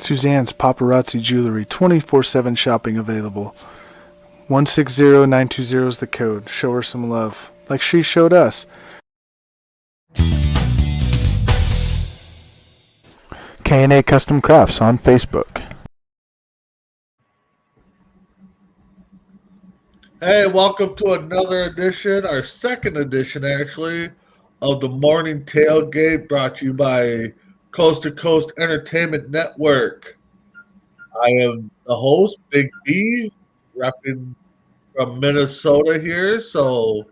Suzanne's Paparazzi Jewelry, 24/7 shopping available. 160920 is the code. Show her some love, like she showed us. K&A Custom Crafts on Facebook. Hey, welcome to another edition, our second edition actually, of the Morning Tailgate, brought to you by Coast to Coast Entertainment Network. I am the host, Big B, repping from Minnesota here, so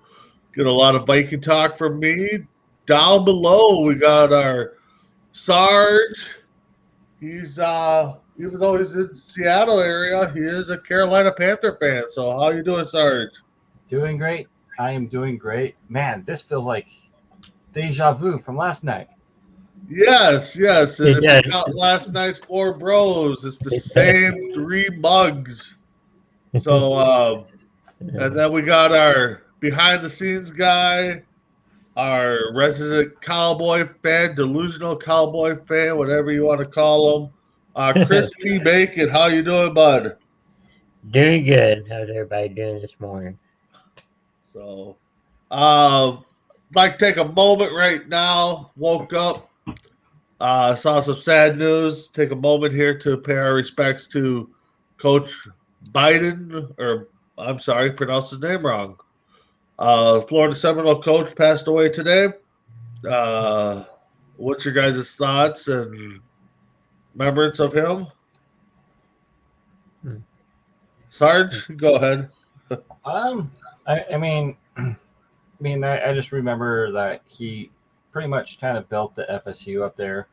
get a lot of Viking talk from me. Down below, we got our Sarge. He's even though he's in Seattle area, he is a Carolina Panther fan. So how you doing, Sarge? Doing great. I am doing great. Man, this feels like deja vu from last night. Yes. And if you got last night's four bros, it's the same three mugs. So and then we got our behind the scenes guy, our resident cowboy fan, delusional cowboy fan, whatever you want to call him. Chris P. Bacon, how you doing, bud? Doing good. How's everybody doing this morning? So, like take a moment right now. Woke up, saw some sad news. Take a moment here to pay our respects to Coach Biden, or I'm sorry, pronounced his name wrong. Florida Seminole coach passed away today. What's your guys' thoughts and remembrance of him? Sarge, go ahead. I just remember that he pretty much kind of built the FSU up there.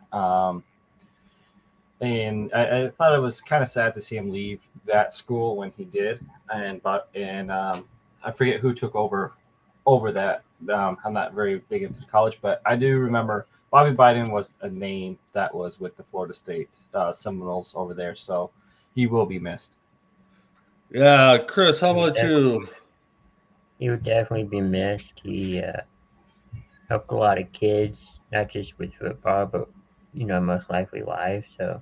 And I thought it was kind of sad to see him leave that school when he did. And I forget who took over that. I'm not very big into college, but I do remember Bobby Biden was a name that was with the Florida State Seminoles over there. So he will be missed. Yeah, Chris, how about you? He would definitely be missed. He helped a lot of kids, not just with football, but most likely live. So,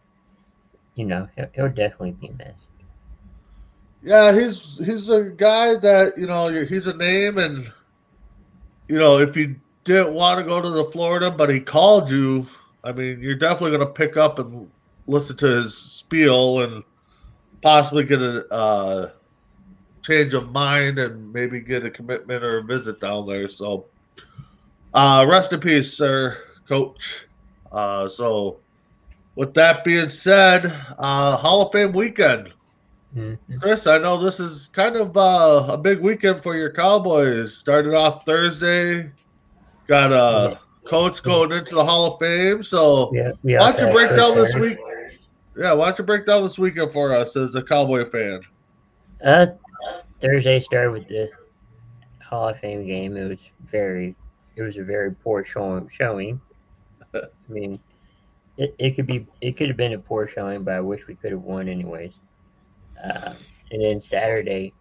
he'll definitely be missed. Yeah, he's a guy that he's a name, and if you didn't want to go to the Florida, but he called you, I mean, you're definitely going to pick up and listen to his spiel and possibly get a change of mind and maybe get a commitment or a visit down there. So, rest in peace, sir, Coach. So, with that being said, Hall of Fame weekend. Mm-hmm. Chris, I know this is kind of a big weekend for your Cowboys. Started off Thursday, got a coach going into the Hall of Fame. So, why don't you break down this week? Yeah, why don't you break down this weekend for us as a Cowboy fan? Thursday started with the Hall of Fame game. It was a very poor showing. I mean, it could have been a poor showing, but I wish we could have won anyways. And then Saturday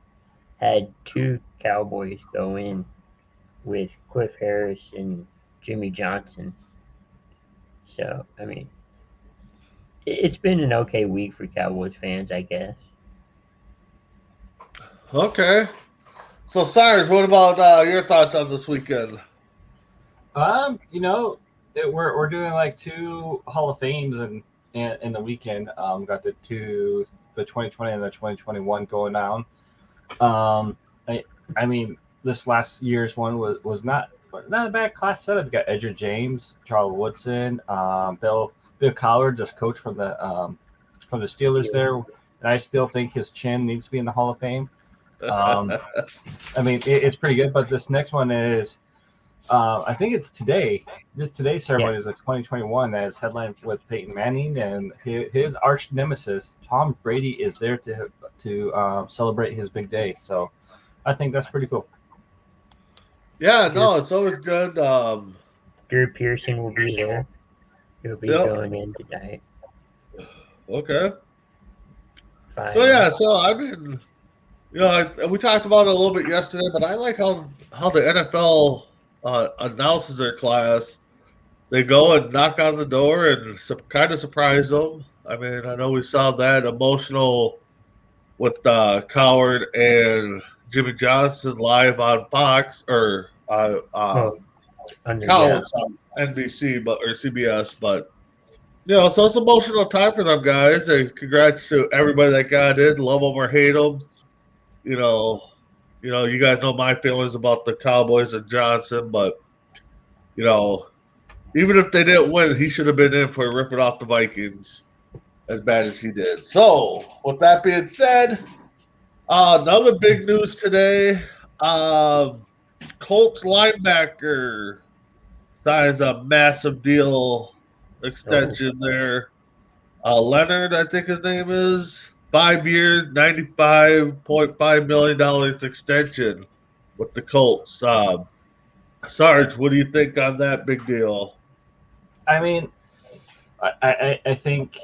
had two Cowboys go in with Cliff Harris and Jimmy Johnson. So, I mean, it's been an okay week for Cowboys fans, I guess. Okay. So, Cyrus, what about your thoughts on this weekend? We're doing like two Hall of Fames in the weekend. Got the 2020 and the 2021 going down. I mean, this last year's one was not a bad class setup. You got Edger James, Charles Woodson, Bill Cowher, just coach from the Steelers there. And I still think his chin needs to be in the Hall of Fame. I mean, it's pretty good. But this next one is, I think it's today. Today's ceremony is a 2021 that is headlined with Peyton Manning, and his arch nemesis Tom Brady is there to celebrate his big day. So I think that's pretty cool. Yeah, no, it's always good. Drew Pearson will be there. He'll be going in tonight. Okay. Fine. So I mean, we talked about it a little bit yesterday, but I like how the NFL announces their class. They go and knock on the door and kind of surprise them. I mean, I know we saw that emotional with Coward and Jimmy Johnson live on Fox or Oh, yeah. Coward's on NBC, but or CBS, but so it's an emotional time for them guys. And congrats to everybody that got in, love them or hate them. You know, you guys know my feelings about the Cowboys and Johnson, but even if they didn't win, he should have been in for ripping off the Vikings as bad as he did. So, with that being said, another big news today. Colts linebacker signs a massive deal extension there. Leonard, I think his name is 5 years, $95.5 million extension with the Colts. Sarge, what do you think on that big deal? I mean, I think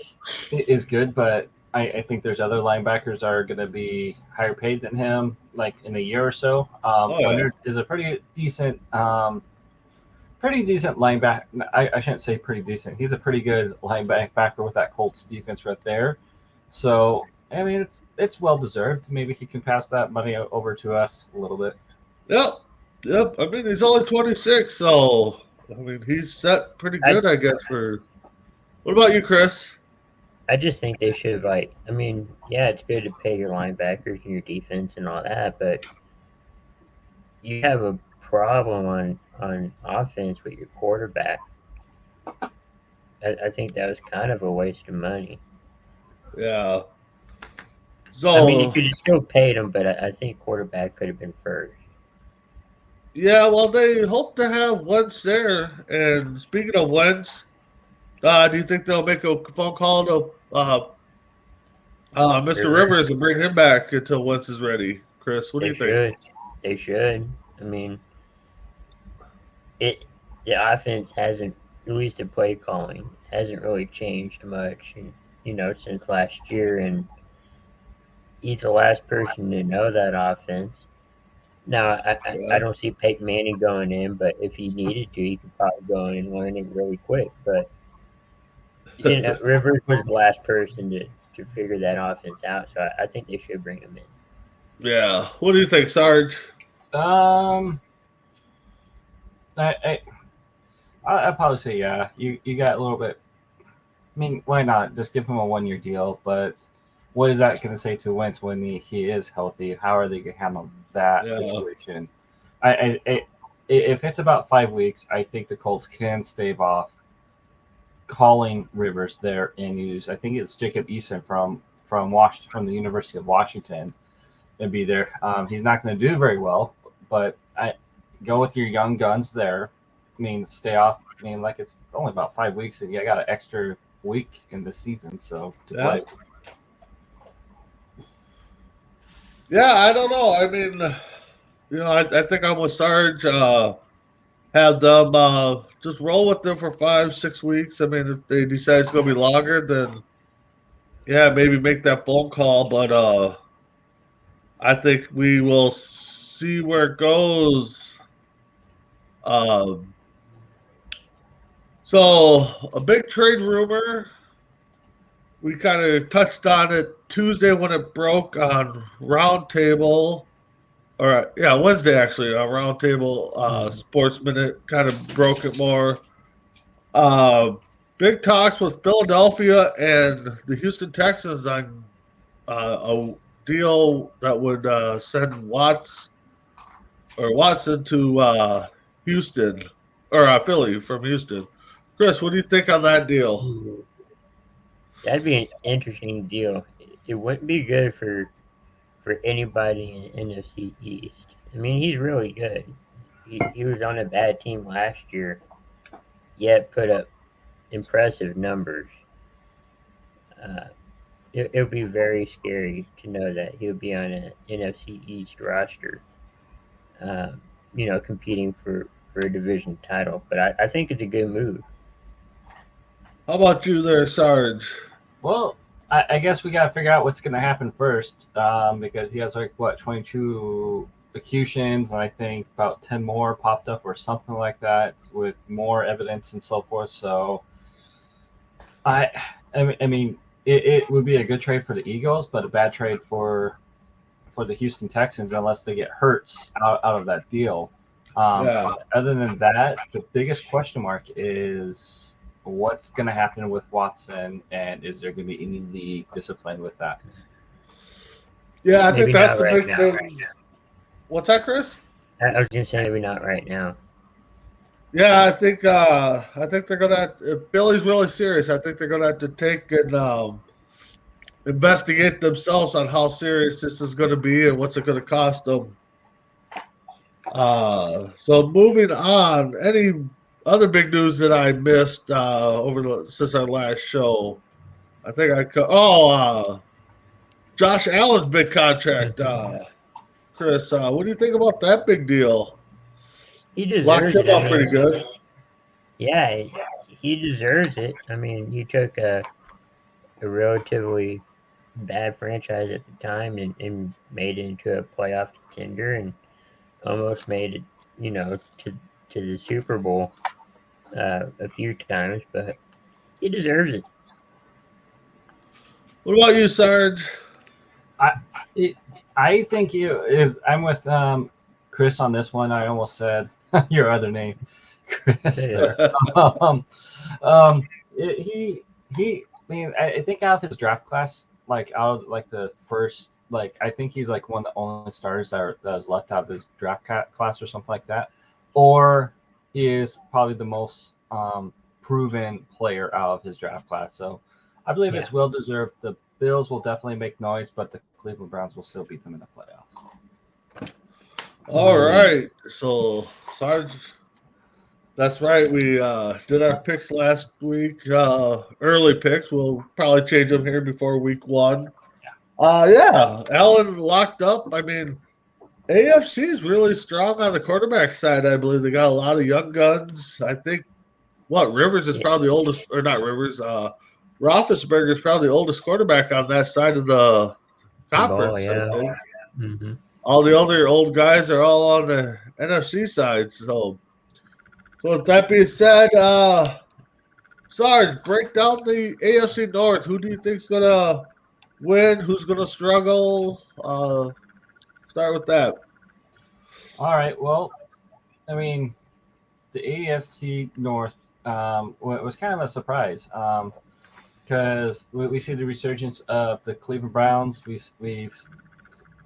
it is good, but I think there's other linebackers that are going to be higher paid than him, like in a year or so. Leonard is a pretty decent linebacker. I shouldn't say pretty decent. He's a pretty good linebacker with that Colts defense right there. So I mean, it's well deserved. Maybe he can pass that money over to us a little bit. Yep. I mean, he's only 26, so I mean, he's set pretty good, I guess. What about you, Chris? I just think they should it's good to pay your linebackers and your defense and all that, but you have a problem on offense with your quarterback. I think that was kind of a waste of money. Yeah. So you could have still paid him, but I think quarterback could have been first. Yeah, well, they hope to have Wentz there. And speaking of Wentz, do you think they'll make a phone call to Mr. Rivers and bring him back until Wentz is ready? Chris, what do you think? They should. I mean, the offense hasn't, at least the play calling, hasn't really changed much, since last year. And he's the last person to know that offense. Now, I don't see Peyton Manning going in, but if he needed to, he could probably go in and learn it really quick. But Rivers was the last person to figure that offense out, so I think they should bring him in. Yeah. What do you think, Sarge? I'd probably say yeah. You got a little bit. I mean, why not? Just give him a 1-year deal. But what is that going to say to Wentz when he is healthy? How are they going to handle that situation? If it's about 5 weeks, I think the Colts can stave off calling Rivers there and use. I think it's Jacob Eason from Washington, from the University of Washington, and be there. He's not going to do very well, but go with your young guns there. I mean, stay off. I mean, like it's only about 5 weeks, and you got an extra week in the season, so to play. Yeah, I don't know. I mean, I think I'm with Sarge. Have them just roll with them for 5-6 weeks. I mean, if they decide it's going to be longer, then maybe make that phone call. But I think we will see where it goes. So a big trade rumor. We kind of touched on it Tuesday when it broke on Roundtable. Wednesday actually on Roundtable Sports Minute kind of broke it more. Big talks with Philadelphia and the Houston Texans on a deal that would send Watson to Houston or Philly from Houston. Chris, what do you think on that deal? That'd be an interesting deal. It wouldn't be good for anybody in NFC East. I mean, he's really good. He was on a bad team last year, yet put up impressive numbers. It would be very scary to know that he'll be on an NFC East roster, competing for a division title. But I think it's a good move. How about you there, Sarge? Well, I guess we got to figure out what's going to happen first, because he has 22 accusations, and I think about 10 more popped up or something like that with more evidence and so forth. So I mean, it would be a good trade for the Eagles, but a bad trade for the Houston Texans unless they get Hurts out of that deal. Yeah. But other than that, the biggest question mark is what's going to happen with Watson, and is there going to be any league discipline with that? Yeah, I Maybe think that's not the right big now. thing. What's that, Chris? I was gonna say maybe not right now. Yeah, I think they're gonna. If Philly's really serious, I think they're gonna have to take and investigate themselves on how serious this is going to be and what's it going to cost them. So moving on, any other big news that I missed since our last show? I think Josh Allen's big contract. Chris, what do you think about that big deal? He Locked deserves him it. I up pretty mean, good. yeah, he deserves it. I mean, you took a relatively bad franchise at the time and made it into a playoff contender and almost made it, to the Super Bowl a few times, but he deserves it. What about you, Sarge? I think I'm with Chris on this one. I almost said your other name, Chris. Yeah. um, um, he. I mean, I think out of his draft class, like out of like the first, like I think he's like one of the only starters that was left out of his draft class or something like that, or he is probably the most proven player out of his draft class. So I believe it's well deserved. The Bills will definitely make noise, but the Cleveland Browns will still beat them in the playoffs. All right. So, Sarge, that's right. We did our picks last week, early picks. We'll probably change them here before week one. Yeah, Allen locked up. I mean, AFC is really strong on the quarterback side. I believe they got a lot of young guns. I think Rivers is probably the oldest, or not Rivers. Roethlisberger is probably the oldest quarterback on that side of the conference. Yeah. I think Mm-hmm. all the other old guys are all on the NFC side. So with that being said, Sarge, break down the AFC North. Who do you think's gonna win? Who's gonna struggle? Start with that. All right. Well, I mean, the AFC North was kind of a surprise because we see the resurgence of the Cleveland Browns. We've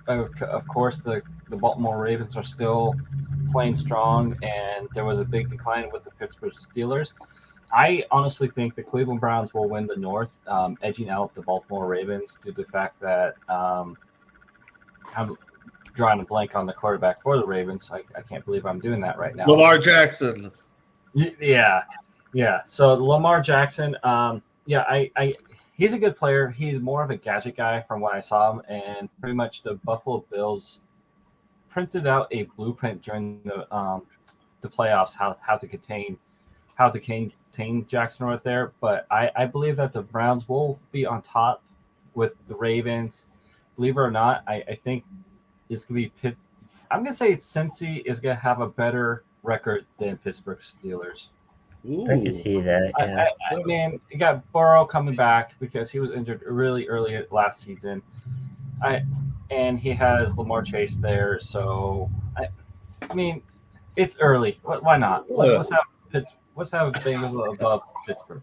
of course the Baltimore Ravens are still playing strong, and there was a big decline with the Pittsburgh Steelers. I honestly think the Cleveland Browns will win the North, edging out the Baltimore Ravens due to the fact that I'm drawing a blank on the quarterback for the Ravens. I can't believe I'm doing that right now. Lamar Jackson. Yeah. So Lamar Jackson, he's a good player. He's more of a gadget guy from what I saw him, and pretty much the Buffalo Bills printed out a blueprint during the playoffs how to contain Jackson right there. But I believe that the Browns will be on top with the Ravens. Believe it or not, I think it's gonna be Pitt. I'm gonna say Cincy is gonna have a better record than Pittsburgh Steelers. Ooh. I can see that. Yeah. I mean, you got Burrow coming back because he was injured really early last season. And he has Lamar Chase there, so I mean, it's early. Why not? Let's have Bengals above Pittsburgh.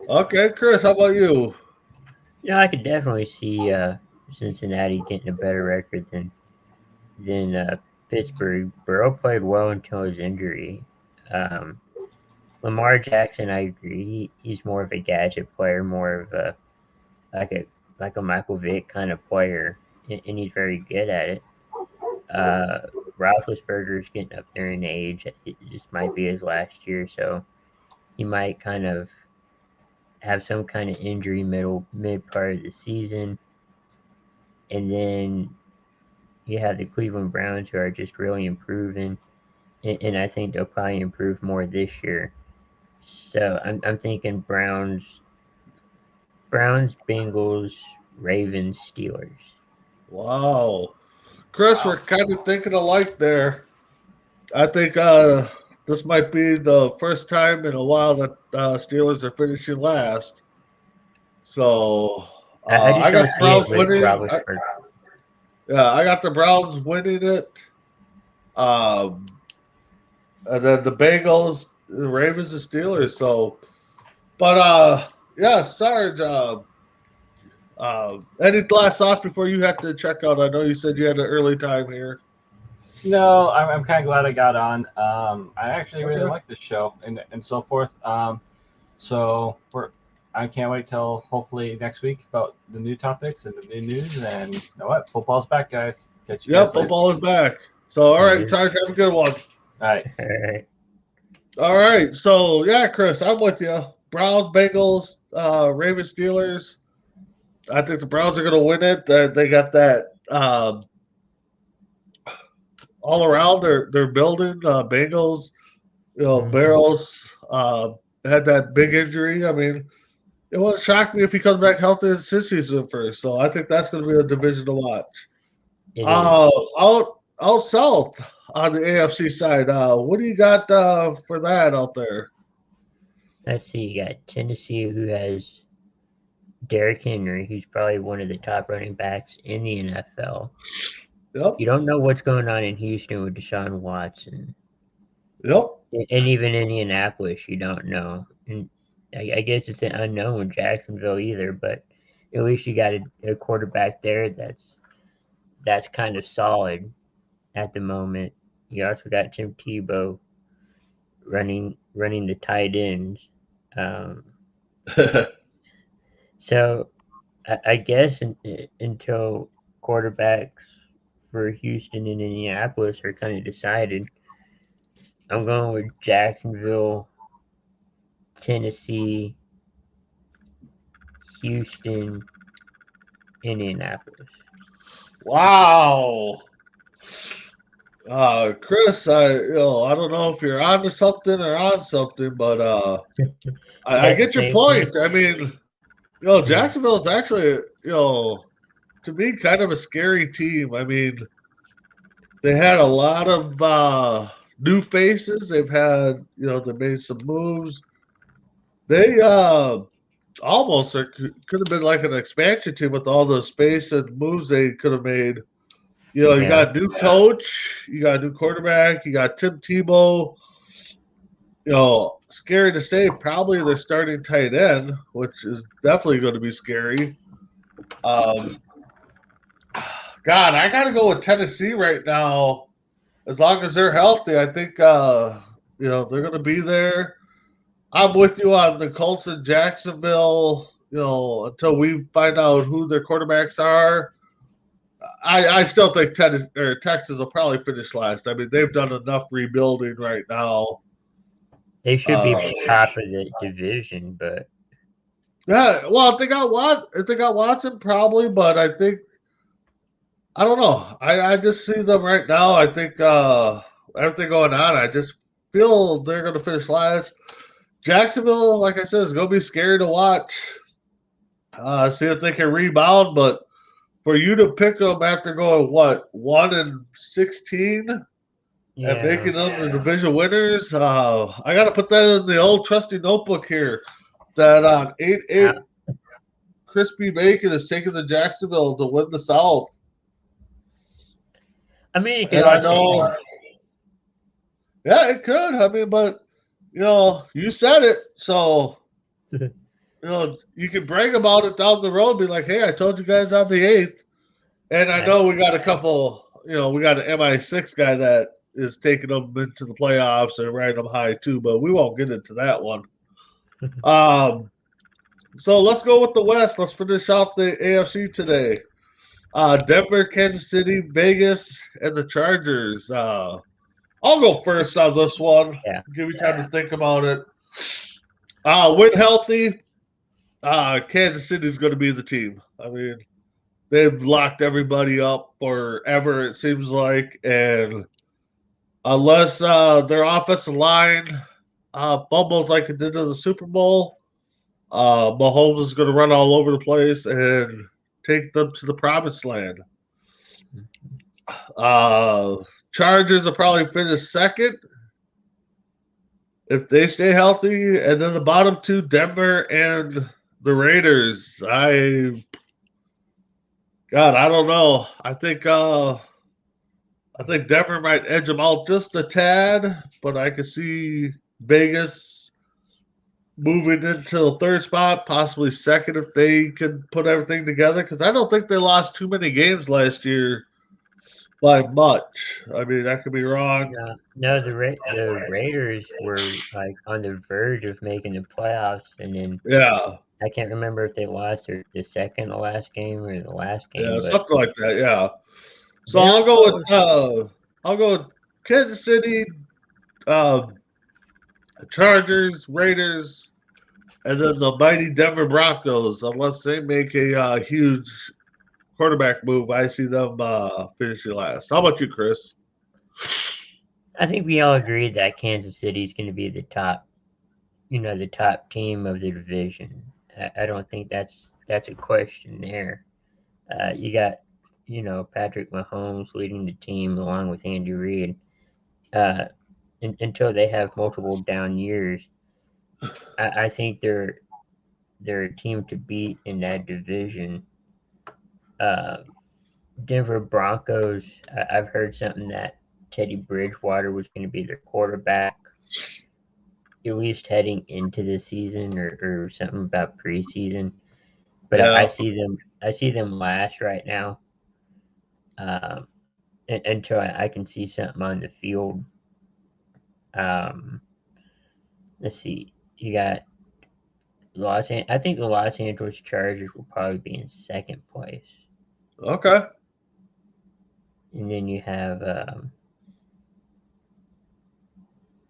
Okay, Chris, how about you? I could definitely see Cincinnati getting a better record than Pittsburgh. Burrow played well until his injury. Lamar Jackson, I agree. He's more of a gadget player, more of a like a Michael Vick kind of player, and he's very good at it. Roethlisberger's getting up there in age. It just might be his last year, so he might kind of have some kind of injury mid part of the season. And then you have the Cleveland Browns, who are just really improving, and I think they'll probably improve more this year. So I'm thinking Browns, Bengals, Ravens, Steelers. Wow. Chris, we're kind of thinking alike there. I think this might be the first time in a while that Steelers are finishing last. So I I just got don't the see it Browns with winning. Robert. Yeah, I got the Browns winning it. Um, and then the Bengals, the Ravens, the Steelers. So, but yeah, Sarge. Any last thoughts before you have to check out? I know you said you had an early time here. No, I'm kind of glad I got on. I actually really Okay. like this show and so forth. So I can't wait till hopefully next week about the new topics and the new news. And you know what? Football's back, guys. Catch you Yep, guys later. football is back. So, all right, Mhm. Sarge, have a good one. All right. All right. All right. So, yeah, Chris, I'm with you. Browns, Bengals, Ravens, Steelers. I think the Browns are going to win it. They got that all around. They're building. Bengals, Mhm. Barrows had that big injury. I mean, it won't shock me if he comes back healthy this season first. So I think that's going to be a division to watch. It is. Out south on the AFC side, what do you got for that out there? Let's see. You got Tennessee, who has Derrick Henry, who's probably one of the top running backs in the NFL. Yep, You don't know what's going on in Houston with Deshaun Watson, yep. and even Indianapolis, you don't know. And I guess it's an unknown with Jacksonville either, but at least you got a quarterback there that's kind of solid at the moment. You also got Tim Tebow running the tight ends. Um, so I guess until quarterbacks for Houston and Indianapolis are kind of decided, I'm going with Jacksonville, Tennessee, Houston, Indianapolis. Wow. Chris, I don't know if you're onto something or on something, but I get your Same thing. point. I mean, Mhm. Jacksonville is actually, to me, kind of a scary team. I mean, they had a lot of new faces. They've had, they made some moves. They almost could have been like an expansion team with all the space and moves they could have made. You Yeah, got a new coach, you got a new quarterback, you got Tim Tebow. Scary to say, probably their starting tight end, which is definitely going to be scary. Um, God, I got to go with Tennessee right now. As long as they're healthy, I think they're going to be there. I'm with you on the Colts in Jacksonville. Until we find out who their quarterbacks are, I still think Texas will probably finish last. I mean, they've done enough rebuilding right now. they should be Uh, top of the division, but yeah, well, if they got Watson, probably, but I don't know. I just see them right now. I think everything going on, I just feel they're going to finish last. Jacksonville, like I said, is going to be scary to watch. See if they can rebound, but for you to pick them after going 1-16 and yeah, making them the division winners, I got to put that in the old trusty notebook here. That on 8-8, I, Crispy Bacon is taking the Jacksonville to win the South, I mean it could and I also know, change. yeah, it could. I mean, but you said it, so you can brag about it down the road. Be like, hey, I told you guys on the 8th. And I I, know we got a couple, we got an MI6 guy that is taking them into the playoffs and riding them high too, but we won't get into that one. So let's go with the West. Let's finish out the AFC today. Denver, Kansas City, Vegas, and the Chargers. I'll go first on this one. yeah, Give you time to think about it. When healthy, Kansas City is going to be the team. I mean, they've locked everybody up forever, it seems like. And unless their offensive line fumbles like it did in the Super Bowl, Mahomes is going to run all over the place and take them to the promised land. Uh, Chargers will probably finish second if they stay healthy. And then the bottom two, Denver and the Raiders. God, I don't know. I think Denver might edge them out just a tad, but I could see Vegas moving into the third spot, possibly second if they could put everything together. Because I don't think they lost too many games last year by much. I mean, I could be wrong. No, the Raiders were like on the verge of making the playoffs, and then Yeah, I can't remember if they lost the second to last game or the last game, yeah, but something like that. Yeah. So they were I'll go with Kansas City, um, Chargers, Raiders, and then the mighty Denver Broncos. Unless they make a huge quarterback move, I see them finishing last. How about you, Chris? I think we all agreed that Kansas City is going to be the top, the top team of the division. I don't think that's a question there. You got, Patrick Mahomes leading the team along with Andy Reid. Uh, until they have multiple down years, I think they're a team to beat in that division. Uh, Denver Broncos. I've heard something that Teddy Bridgewater was going to be their quarterback, at least heading into the season, or something about preseason. But I Yeah. see them. I see them last right now. Um, until I can see something on the field. Um, let's see. You got I think the Los Angeles Chargers will probably be in second place, Okay. and then you have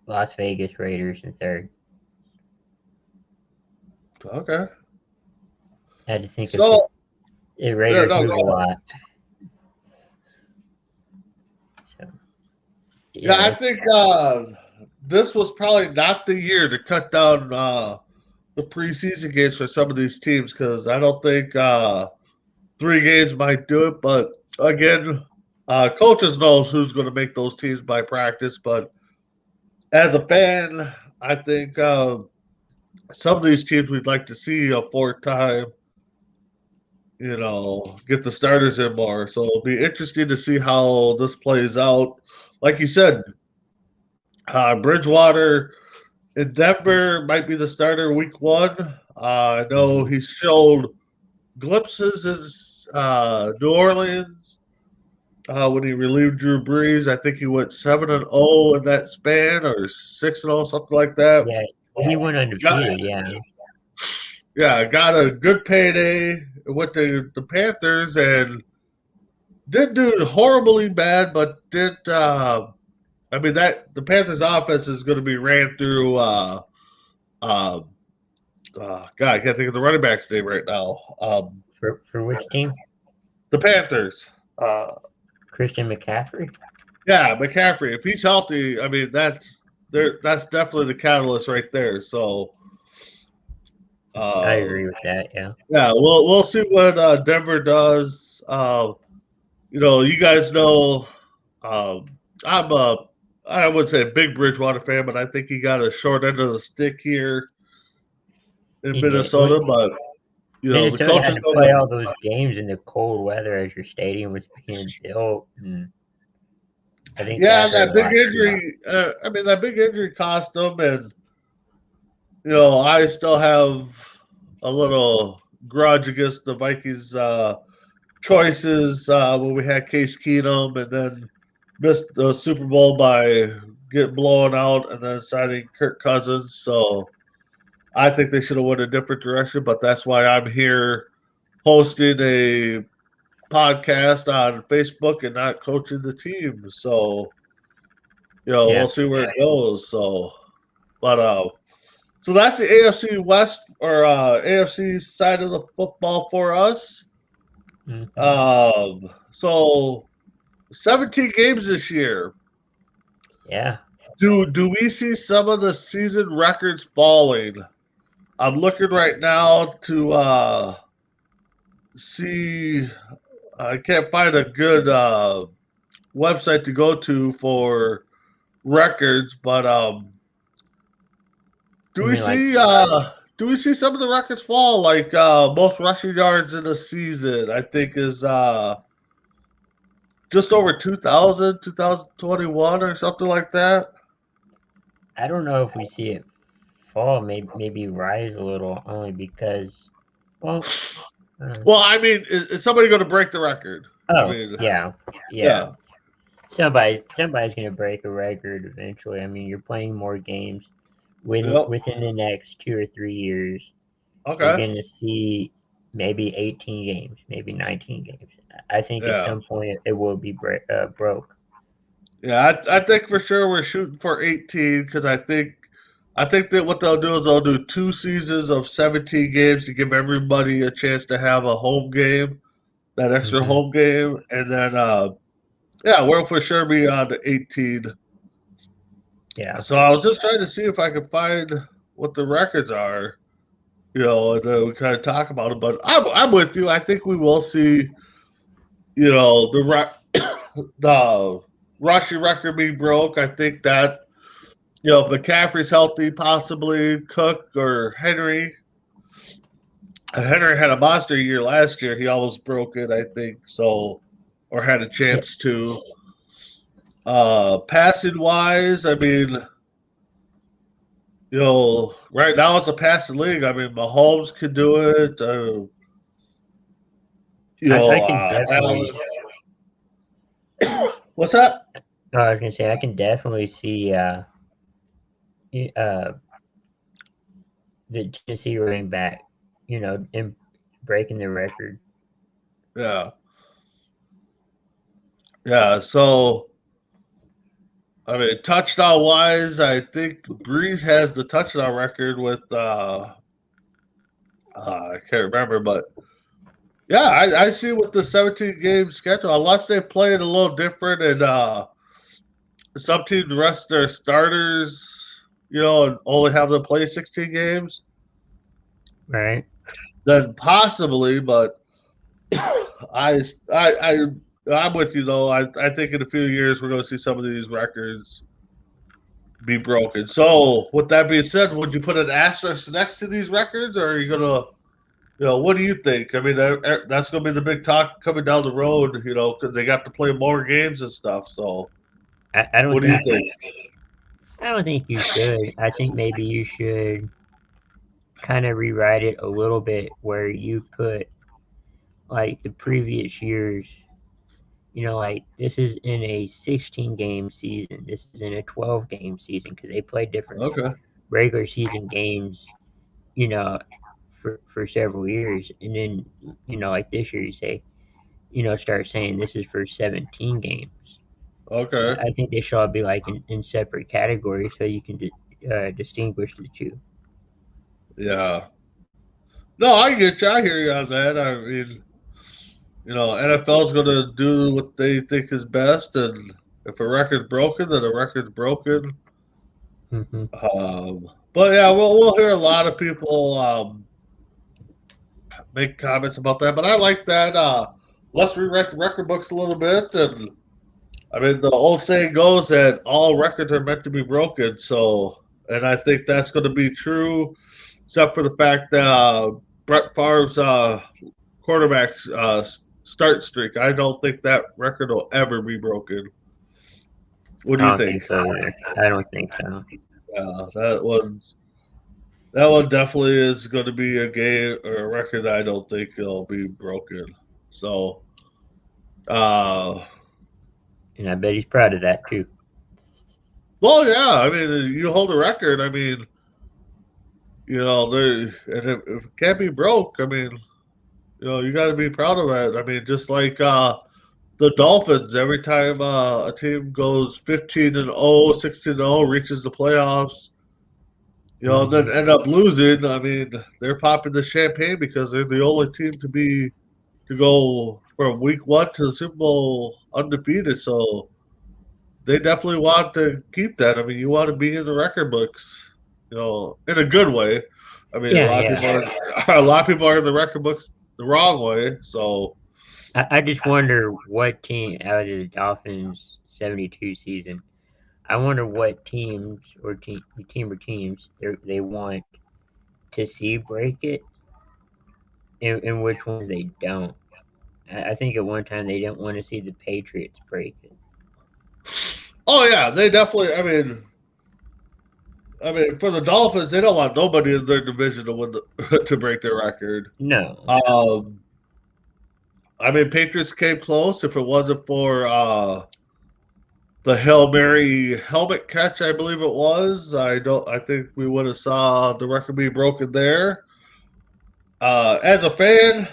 Las Vegas Raiders in third. Okay. I had to think of So the yeah, Raiders no, move a go ahead. lot. So Yeah, yeah, I think this was probably not the year to cut down the preseason games for some of these teams because I don't think 3 games might do it. But again, coaches knows who's going to make those teams by practice. But as a fan, I think some of these teams we'd like to see a fourth time, get the starters in more. So it'll be interesting to see how this plays out. Like you said, Bridgewater in Denver might be the starter week one. I know he showed glimpses as New Orleans when he relieved Drew Brees. I think he went 7-0 in that span, or 6-0, something like that. yeah, he went Got, undefeated. Yeah, yeah, got a good payday. Went to the Panthers and didn't do horribly bad, but did. I mean that the Panthers' offense is going to be ran through. Uh, God, I can't think of the running back's name right now. for which team? The Panthers. Christian McCaffrey. Yeah, McCaffrey. If he's healthy, I mean that's definitely the catalyst right there. So, I agree with that. Yeah, yeah, we'll see what Denver does. You guys know, um, I'm I would say a big Bridgewater fan, but I think he got a short end of the stick here in he did. Well, Minnesota. But the Minnesota had coaches to know play that. all those games in the cold weather as your stadium was being built, and I think Yeah, that hurt that a big lot too. injury. I mean, that big injury cost them, and I still have a little grudge against the Vikings choices when we had Case Keenum, and then missed the Super Bowl by getting blown out, and then signing Kirk Cousins. So I think they should have went a different direction, but that's why I'm here hosting a podcast on Facebook and not coaching the team. So, Yeah, we'll see where it goes. So that's the AFC West or AFC side of the football for us. hmm So 17 games this year. yeah. Do we see some of the season records falling? I'm looking right now to see. I can't find a good website to go to for records, but do I we mean, like see do we see some of the records fall? Like most rushing yards in a season, I think is just over 2,000, 2021 or something like that. I don't know if we see it fall, maybe rise a little, only because, well, Well, I mean, is somebody going to break the record? I oh mean, yeah. yeah. Somebody's gonna break a record eventually. I mean, you're playing more games Yep. within the next 2 or 3 years. You're Okay. gonna see maybe 18 games, maybe 19 games. I think at Yeah. some point it will be broke. Yeah, I think for sure we're shooting for 18 because I think that what they'll do is they'll do 2 seasons of 17 games to give everybody a chance to have a home game, that extra Hmm. home game, and then yeah, we'll for sure be on to 18. Yeah. So I was just trying to see if I could find what the records are, and then we kind of talk about it. But I'm with you. I think we will see, the rushing record being broke. I think that if McCaffrey's healthy, possibly Cook or Henry. Henry had a monster year last year. He almost broke it, I think, so, or had a Yeah. chance to. Passing wise, I mean, right now it's a passing league. I mean, Mahomes could do it. I can definitely. Allen. What's that? No, I was gonna say I can definitely see uh the Tennessee running back, and breaking the record. Yeah, yeah. So, I mean, touchdown wise, I think Breeze has the touchdown record with I can't remember, but yeah, I see with the 17 game schedule, unless they play it a little different and some teams rest their starters, and only have them play 16 games, Right. then possibly. But I, I, I'm with you though. I think in a few years we're going to see some of these records be broken. So, with that being said, would you put an asterisk next to these records, or are you going to? What do you think? I mean, that's going to be the big talk coming down the road, because they got to play more games and stuff. So, I don't what do you think think? I don't think you should. I think maybe you should kind of rewrite it a little bit where you put like the previous years, like this is in a 16 game season, this is in a 12 game season because they play different Okay. regular season games, you know, for several years. And then, like this year, you say, start saying this is for 17 games. Okay. I think they should all be like in separate categories so you can distinguish the two. Yeah. No, I get you. I hear you on that. I mean, NFL's going to do what they think is best, and if a record's broken, then a record's broken. Hmm. But yeah, we'll hear a lot of people make comments about that. But I like that. Let's rewrite the record books a little bit, and I mean, the old saying goes that all records are meant to be broken. So, and I think that's going to be true, except for the fact that Brett Favre's quarterback start streak. I don't think that record will ever be broken. What do I you don't think? think so either. I don't think so. Yeah, that one definitely is going to be a game or a record. I don't think it'll be broken. So, uh, And I bet he's proud of that too. well, yeah. I mean, you hold a record. I mean, and if it can't be broke, I mean, you got to be proud of it. I mean, just like the Dolphins, every time a team goes 15-0, 16-0, reaches the playoffs, and then Hmm. end up losing. I mean, they're popping the champagne because they're the only team to go from week one to the Super Bowl undefeated. So they definitely want to keep that. I mean, you want to be in the record books, in a good way. I mean, a Yeah, lot of yeah. people are a lot of people are in the record books the wrong way. So I just wonder what team out of the Dolphins 72 season. I wonder what teams or teams they want to see break it, and which ones they don't. I think at one time they didn't want to see the Patriots break it. Oh yeah, they definitely. I mean, for the Dolphins, they don't want nobody in their division to win to break their record. No, I mean, Patriots came close. If it wasn't for the Hail Mary helmet catch, I believe it was. I think we would have saw the record be broken there. As a fan,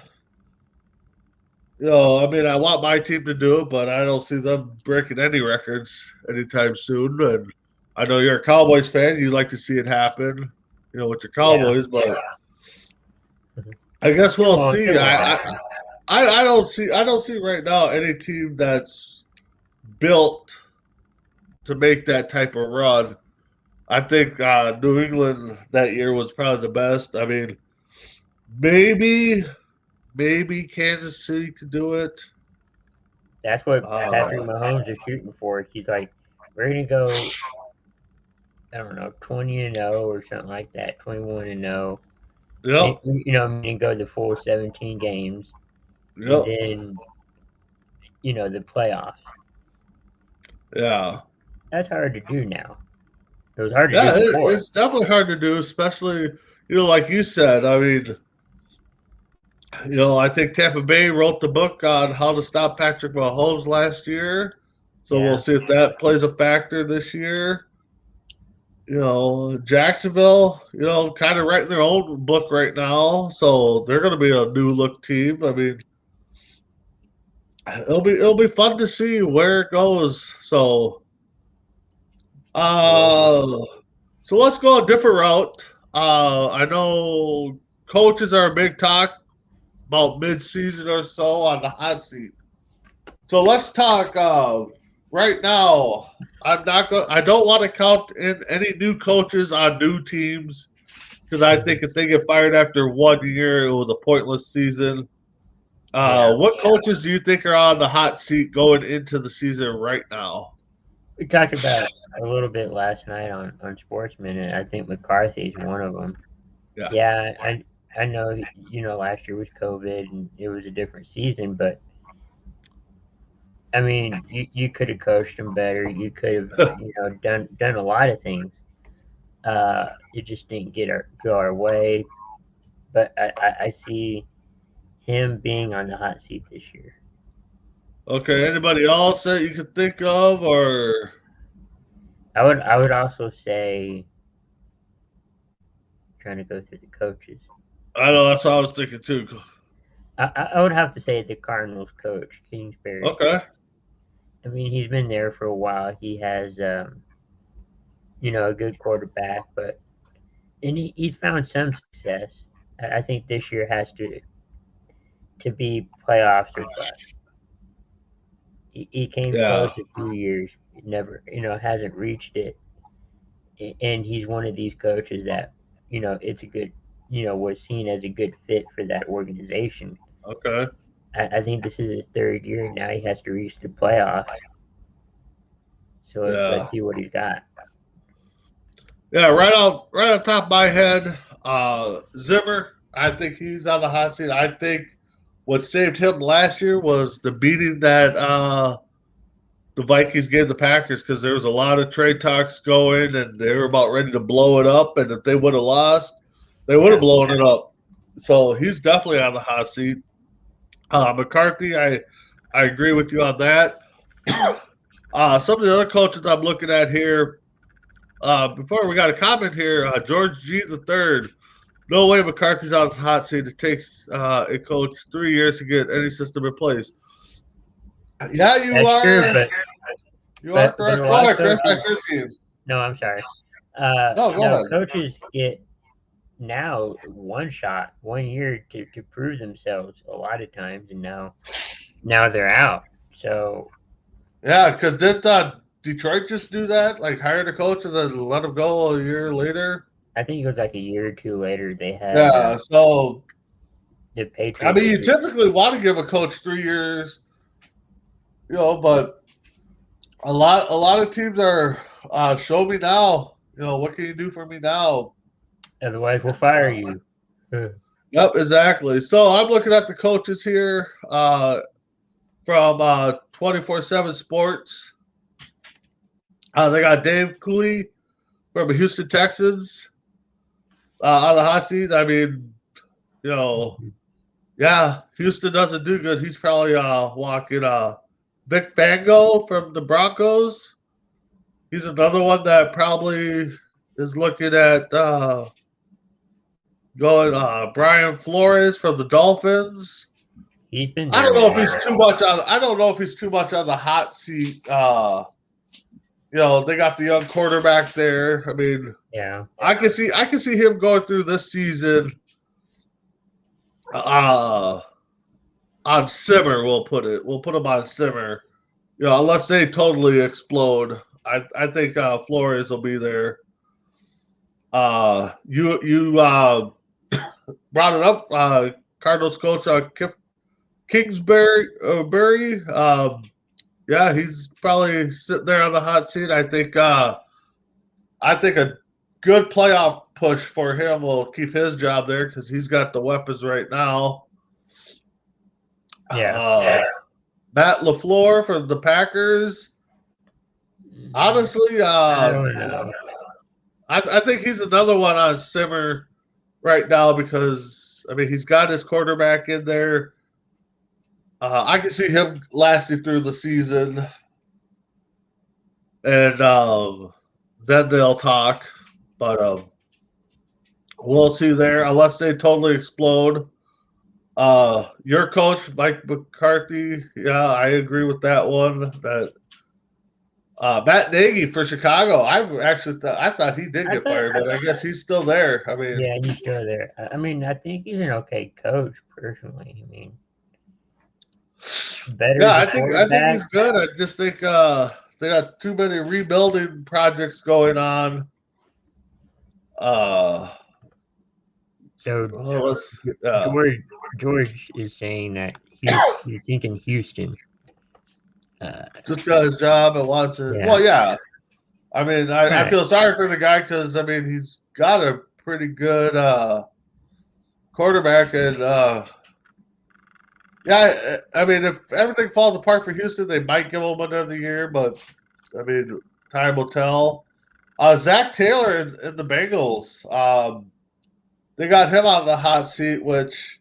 I mean, I want my team to do it, but I don't see them breaking any records anytime soon. And I know you're a Cowboys fan; you like to see it happen, with your Cowboys. But I guess we'll Well, see. it will I, happen. I don't see right now any team that's built to make that type of run. I think New England that year was probably the best. I mean, maybe Kansas City could do it. That's what Patrick Uh, Mahomes is shooting for. He's like, we're gonna go, I don't know, 20-0 or something like that, 21-0. yep, Meaning go the full 17 games, and yep, then the playoffs. yeah. That's hard to do now. It was hard to do Yeah, before. it's definitely hard to do, especially like you said. I mean, I think Tampa Bay wrote the book on how to stop Patrick Mahomes last year, so we'll Yeah. see if that plays a factor this year. Jacksonville, kind of writing their own book right now, so they're going to be a new look team. I mean, it'll be fun to see where it goes. Uh, so let's go a different route. I know coaches are a big talk about mid-season or so on the hot seat. So let's talk right now. I don't want to count in any new coaches on new teams because I think if they get fired after 1 year, it was a pointless season. Yeah. What coaches do you think are on the hot seat going into the season right now? We talked about it a little bit last night on Sportsman, and I think McCarthy's one of them. Yeah. Yeah, I know. Last year was COVID and it was a different season, but I mean, you could have coached him better. You could have done a lot of things. It just didn't go our way. But I see him being on the hot seat this year. Okay. Anybody else that you could think of, or I would also say, trying to go through the coaches. I know that's what I was thinking too. I would have to say the Cardinals coach, Kingsbury. Okay. I mean, he's been there for a while. He has, a good quarterback, and he's found some success. I think this year has to be playoffs or bust. He came Yeah. close a few years, never, hasn't reached it. And he's one of these coaches that, it's a good, was seen as a good fit for that organization. Okay. I think this is his third year now. He has to reach the playoffs. So let's Yeah. see what he's got. Yeah. Right on top of my head, Zimmer. I think he's on the hot seat. I think what saved him last year was the beating that the Vikings gave the Packers because there was a lot of trade talks going and they were about ready to blow it up. And if they would have lost, they would have Yeah. blown it up. So he's definitely on the hot seat. McCarthy, I agree with you on that. Some of the other coaches I'm looking at here, before we got a comment here, George G. the third. No way McCarthy's on the hot seat. It takes a coach 3 years to get any system in place. Yeah, you That's are. true, but You are correct. a Go lot ahead, of Chris. coaches. That's your team. No, I'm sorry. No, go ahead. Coaches get now one shot, 1 year to prove themselves a lot of times, and now they're out. So Yeah, because did Detroit just do that? Like hire the coach and then let him go a year later? I think it was like a year or two later they had Yeah, so the Patriots. I mean, you typically want to give a coach 3 years, but a lot of teams are show me now. What can you do for me now? Otherwise, we'll fire you. Yep, exactly. So I'm looking at the coaches here from 24/7 Sports. They got Dave Cooley from the Houston Texans on the hot seat. I mean, you know, yeah, Houston doesn't do good. He's probably walking Vic Fango from the Broncos. He's another one that probably is looking at going Brian Flores from the Dolphins. He's been I there. don't know if a he's while. too much on. I don't know if he's too much on the hot seat. They got the young quarterback there. I mean, Yeah. I can see him going through this season on simmer. We'll put him on simmer. Unless they totally explode. I think Flores will be there. You brought it up. Cardinals coach Kingsbury. Yeah, he's probably sitting there on the hot seat. I think a good playoff push for him will keep his job there because he's got the weapons right now. Yeah. Matt LaFleur for the Packers. Honestly, I don't know. I think he's another one on simmer right now because I mean he's got his quarterback in there. I can see him lasting through the season, and then they'll talk. But we'll see there unless they totally explode. Your coach, Mike McCarthy, yeah, I agree with that one. That Matt Nagy for Chicago, I thought he did get fired, but I guess he's still there. I mean, Yeah, he's still there. I mean, I think he's an okay coach, personally. I mean, better yeah, as a I think quarterback. he's good. I just think they got too many rebuilding projects going on. So George is saying that he's thinking Houston. Just got his job and wants it. Yeah. Well, yeah. I mean, I Right. feel sorry for the guy because I mean he's got a pretty good quarterback, and yeah, I mean if everything falls apart for Houston, they might give him another year, but I mean time will tell. Zach Taylor in the Bengals, they got him on the hot seat, which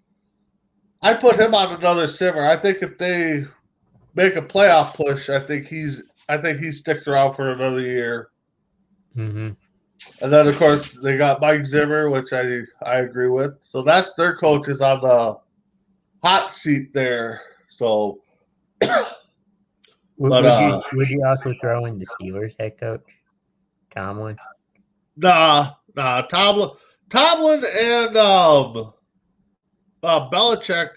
I put him on another simmer. I think if they make a playoff push, I think he sticks around for another year. Mm-hmm. And then of course they got Mike Zimmer, which I agree with. So that's their coaches on the hot seat there. So Would but you also throw in the Steelers head coach, Tomlin? nah, Tomlin and Belichick,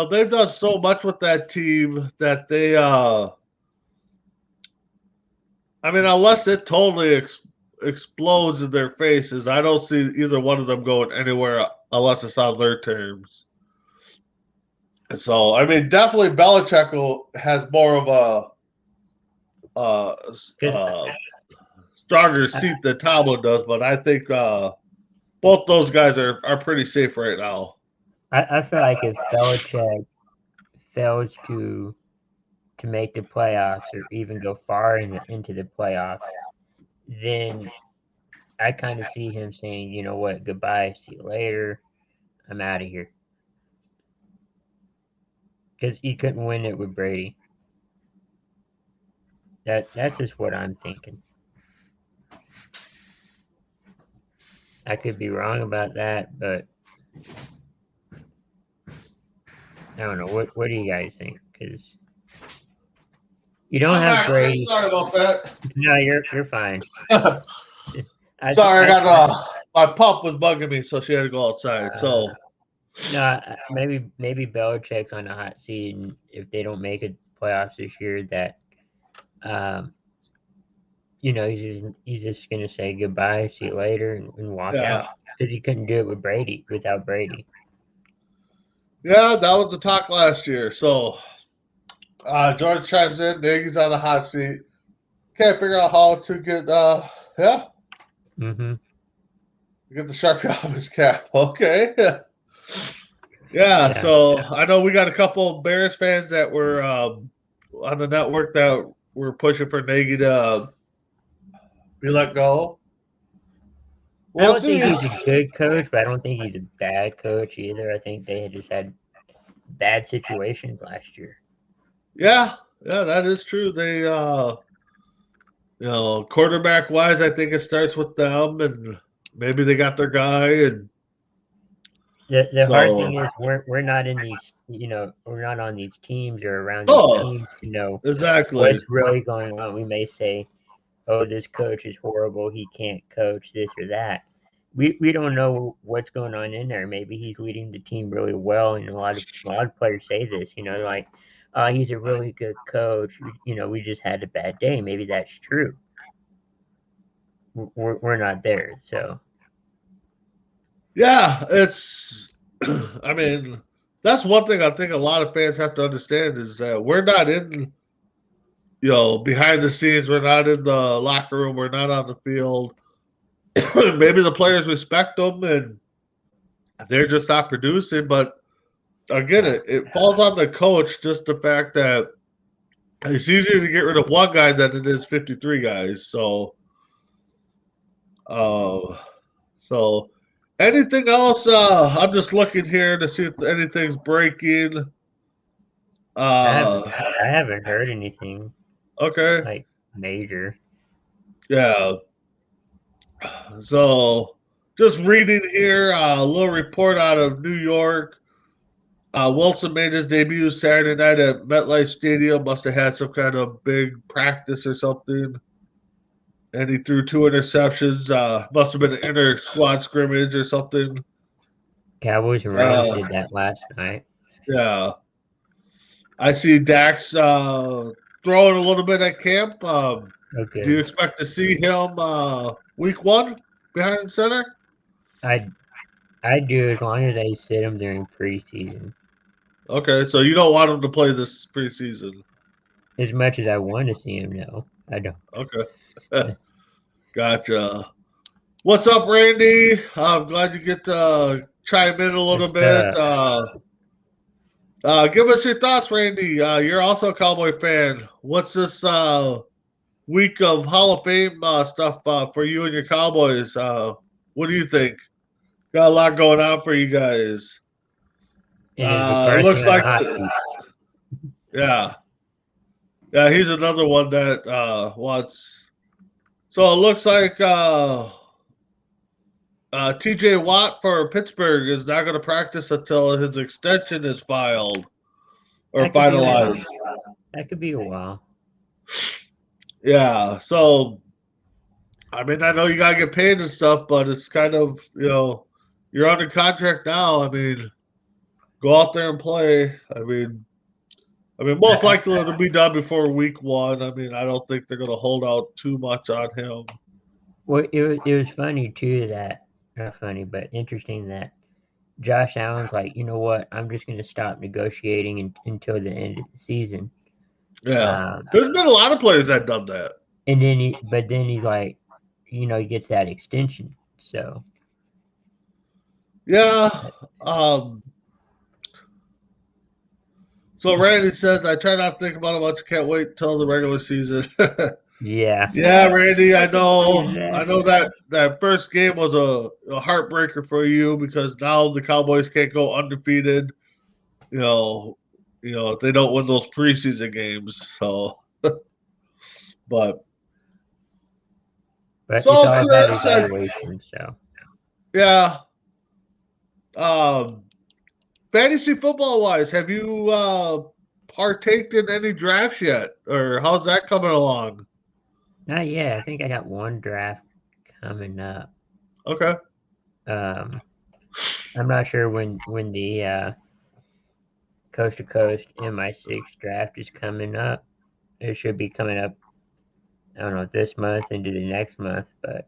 they've done so much with that team that they I mean, unless it totally explodes in their faces, I don't see either one of them going anywhere unless it's on their terms. And so, I mean, definitely Belichick has more of a stronger seat than Tomlin does, but I think both those guys are pretty safe right now. I feel like if Belichick fails to make the playoffs or even go far into the playoffs, then I kind of see him saying, you know what, goodbye, see you later, I'm out of here. Because he couldn't win it with Brady. That's just what I'm thinking. I could be wrong about that, but I don't know. What do you guys think? Because you don't have Brady. Sorry about that. No, you're fine. Sorry, I got my pup was bugging me, so she had to go outside. So no, maybe Belichick's on the hot seat, and if they don't make it playoffs this year, that he's just gonna say goodbye, see you later, and walk out because he couldn't do it without Brady. Yeah, that was the talk last year. So George chimes in, Nagy's on the hot seat. Can't figure out how to get yeah. Mm-hmm. Get the Sharpie off his cap. Okay. Yeah, Yeah. so I know we got a couple Bears fans that were on the network that were pushing for Nagy to be let go. I We'll don't think see. he's a good coach, but I don't think he's a bad coach either. I think they just had bad situations last year. Yeah, that is true. They quarterback wise, I think it starts with them, and maybe they got their guy, and The hard so thing is we're not in these, we're not on these teams or around these oh, teams to know exactly. what's really going on. We may say, oh, this coach is horrible, he can't coach this or that. We don't know what's going on in there. Maybe he's leading the team really well, and a lot of players say this, like, he's a really good coach. We just had a bad day. Maybe that's true. We're not there, so Yeah, it's. I mean, that's one thing I think a lot of fans have to understand is that we're not in, behind the scenes. We're not in the locker room. We're not on the field. Maybe the players respect them and they're just not producing. But again, it falls on the coach. Just the fact that it's easier to get rid of one guy than it is 53 guys. So anything else? I'm just looking here to see if anything's breaking. I haven't heard anything Okay. like major. Yeah. So just reading here, a little report out of New York. Wilson made his debut Saturday night at MetLife Stadium. Must have had some kind of big practice or something. And he threw 2 interceptions. Must have been an inter squad scrimmage or something. Cowboys and Rams did that last night. Yeah. I see Dax throwing a little bit at camp. Okay. Do you expect to see him week 1 behind center? I do, as long as they sit him during preseason. Okay, so you don't want him to play this preseason. As much as I want to see him, no, I don't. Okay. Gotcha. What's up, Randy? I'm glad you get to chime in a little bit. Give us your thoughts, Randy. You're also a Cowboy fan. What's this week of Hall of Fame stuff for you and your Cowboys? What do you think? Got a lot going on for you guys. And is McCarthy Looks on the like, hot seat? yeah, he's another one that wants. So it looks like T.J. Watt for Pittsburgh is not going to practice until his extension is filed or finalized. That could be a while. Yeah, so I mean, I know you gotta get paid and stuff, but it's kind of you're under contract now. I mean, go out there and play. I mean, most likely it'll be done before week 1. I mean, I don't think they're gonna hold out too much on him. Well, it was funny too that, not funny, but interesting that Josh Allen's like, you know what? I'm just going to stop negotiating until the end of the season. Yeah, there's been a lot of players that done that. And then he's like, he gets that extension. So yeah. So Randy says, I try not to think about it much. Can't wait till the regular season. yeah. Yeah, Randy, I know that first game was a heartbreaker for you because now the Cowboys can't go undefeated. If they don't win those preseason games. So, but But so it's all about Chris, evaluation. So yeah. Fantasy football wise, have you partaked in any drafts yet, or how's that coming along? not yet. I think I got one draft coming up. Okay. I'm not sure when the Coast to Coast MI6 draft is coming up. It should be coming up, I don't know, this month into the next month, but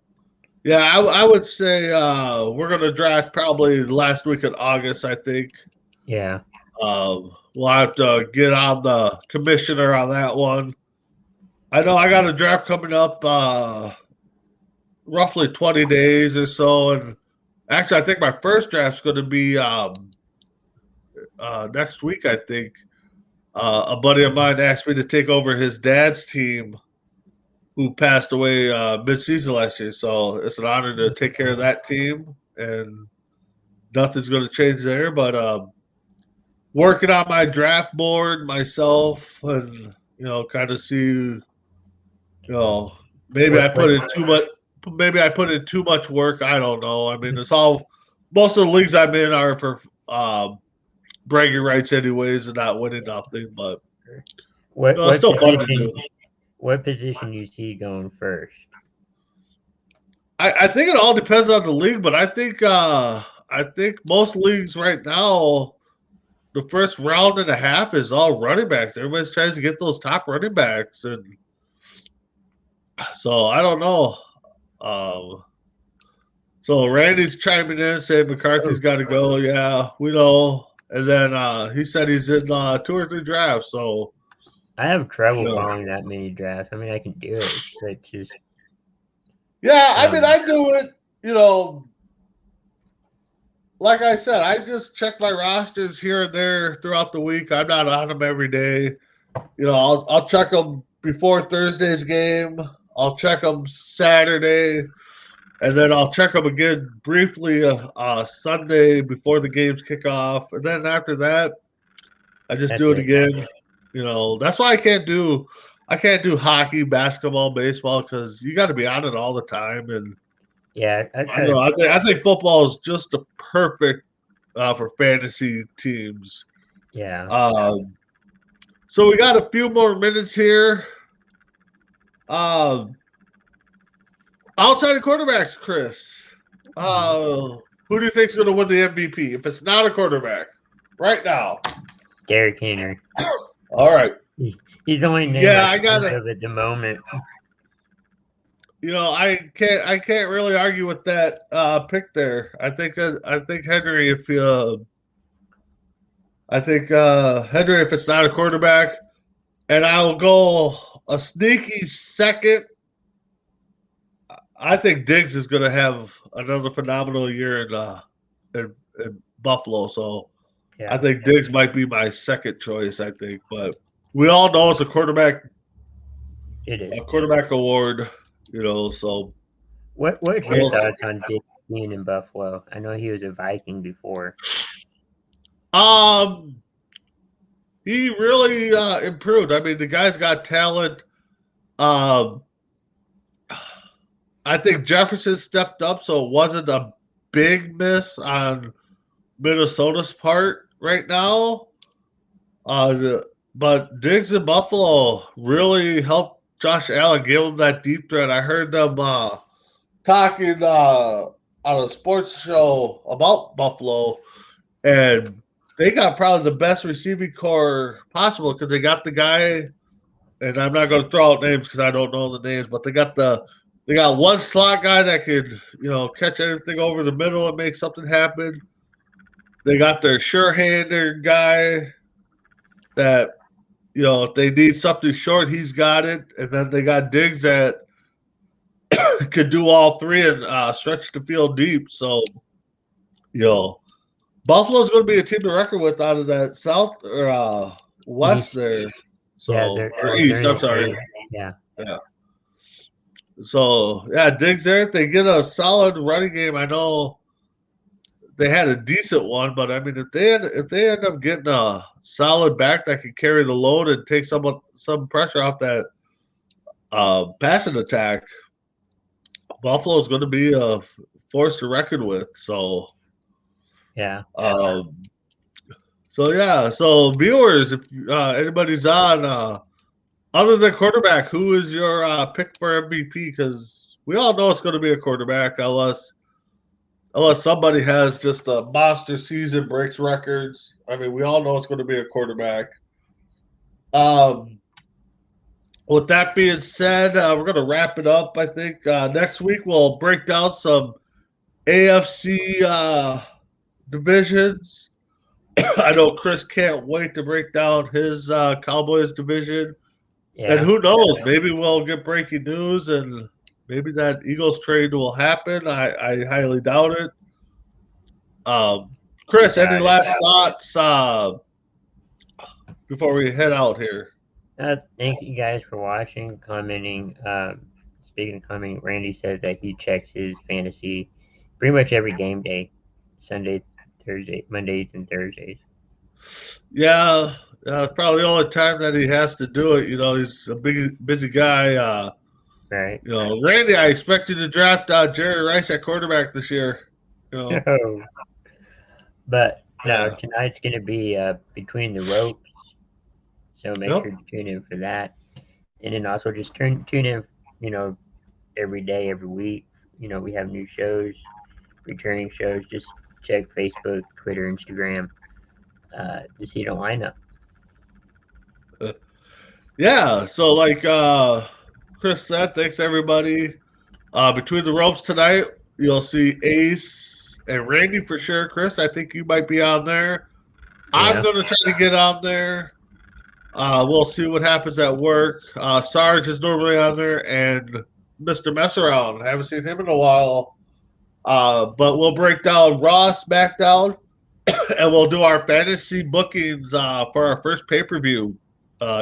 yeah, I would say we're gonna draft probably the last week of August, I think. yeah. We'll have to get on the commissioner on that one. I know I got a draft coming up roughly 20 days or so, and Actually, I think my first draft's going to be next week. I think a buddy of mine asked me to take over his dad's team, who passed away mid-season last year. So it's an honor to take care of that team, and nothing's going to change there. But working on my draft board myself, and kind of see, maybe I put in too much. Maybe I put in too much work. I don't know. I mean, it's all. Most of the leagues I'm in are for bragging rights, anyways, and not winning nothing. But it's still fun to do. What position you see going first? I think it all depends on the league, but I think most leagues right now, the first round and a half is all running backs. Everybody's trying to get those top running backs, and so I don't know. So Randy's chiming in saying McCarthy's got to go. Yeah, we know. And then he said he's in 2 or 3 drafts. So I have trouble following that many drafts. I mean, I can do it, but just I mean, I do it. Like I said, I just check my rosters here and there throughout the week. I'm not on them every day. I'll check them before Thursday's game. I'll check them Saturday, and then I'll check them again briefly Sunday before the games kick off. And then after that, I just do it again. That's why I can't do hockey, basketball, baseball, because you got to be on it all the time. And I think football is just the perfect for fantasy teams. Yeah. So we got a few more minutes here. Outside of quarterbacks, Chris, who do you think is going to win the MVP? If it's not a quarterback, right now, Derrick Henry. All right. He's only named I got it at the moment. I can't really argue with that pick there. I think Henry, if Henry, if it's not a quarterback, and I'll go a sneaky second. I think Diggs is going to have another phenomenal year in Buffalo. So I think Diggs might be my second choice. I think, but we all know it's a quarterback. It is a quarterback award. So what's your thoughts on Diggs being in Buffalo? I know he was a Viking before. He really improved. I mean, the guy's got talent. I think Jefferson stepped up, so it wasn't a big miss on Minnesota's part right now. But Diggs in Buffalo really helped Josh Allen, give him that deep threat. I heard them talking on a sports show about Buffalo, and they got probably the best receiving core possible because they got the guy, and I'm not going to throw out names because I don't know the names, but they got one slot guy that could, catch anything over the middle and make something happen. They got their sure-hander guy that, if they need something short, he's got it. And then they got Diggs that could do all three and stretch the field deep. So, Buffalo's going to be a team to reckon with out of that south or west there. So, or east, I'm sorry. Yeah. So, Diggs there. If they get a solid running game, I know they had a decent one, but I mean, if they end up getting a solid back that can carry the load and take some pressure off that passing attack, Buffalo is going to be a force to reckon with. So, So viewers, if anybody's on, other than quarterback, who is your pick for MVP? Because we all know it's going to be a quarterback, unless somebody has just a monster season, breaks records. I mean, we all know it's going to be a quarterback. With that being said, we're going to wrap it up. I think next week we'll break down some AFC divisions. I know Chris can't wait to break down his Cowboys division. And who knows? Maybe we'll get breaking news and maybe that Eagles trade will happen. I highly doubt it. Chris, any Got it. last thoughts before we head out here? Thank you guys for watching, commenting. Speaking of commenting, Randy says that he checks his fantasy pretty much every game day, Sundays, Thursday, Mondays, and Thursdays. Yeah, it's probably the only time that he has to do it. You know, he's a big, busy guy. Right. You know, Randy, I expect you to draft Jerry Rice at quarterback this year. You know, No. But no, Yeah. tonight's going to be Between the Ropes. So make Yep. sure to tune in for that. And then also just tune in, you know, every day, every week. You know, we have new shows, returning shows. Just check Facebook, Twitter, Instagram to see the lineup. Yeah. So, like Chris said, thanks everybody. Between the ropes tonight, you'll see Ace and Randy for sure. Chris, I think you might be on there. I'm Yeah. going to try to get on there. We'll see what happens at work. Sarge is normally on there, and Mr. Mess Around. I haven't seen him in a while. But we'll break down Raw, SmackDown, and we'll do our fantasy bookings for our first pay-per-view.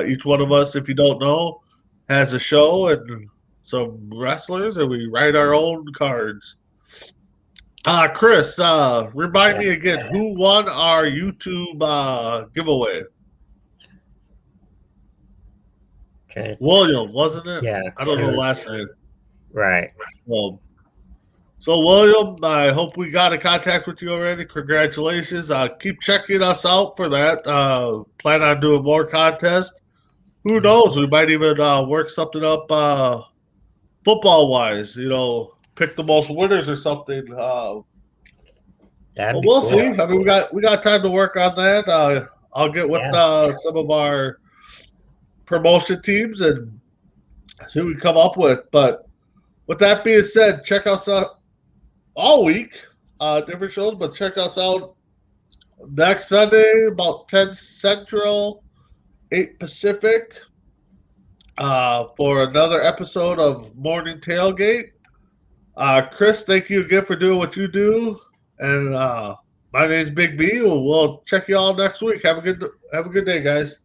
Each one of us, if you don't know, has a show and some wrestlers, and we write our own cards. Chris, remind me again, who won our YouTube giveaway? William, wasn't it? Yeah. I don't know it the was- last name. Right. So, William, I hope we got in contact with you already. Congratulations. Keep checking us out for that. Plan on doing more contests. Who knows? We might even work something up football-wise. You know, pick the most winners or something. That'd But be we'll cool. see. I mean, we got time to work on that. I'll get with some of our promotion teams and see what we come up with. But with that being said, check us out all week, different shows. But check us out next Sunday about 10 Central, 8 Pacific, for another episode of Morning Tailgate. Chris, thank you again for doing what you do. And my name's Big B. We'll check you all next week. Have a good day, guys.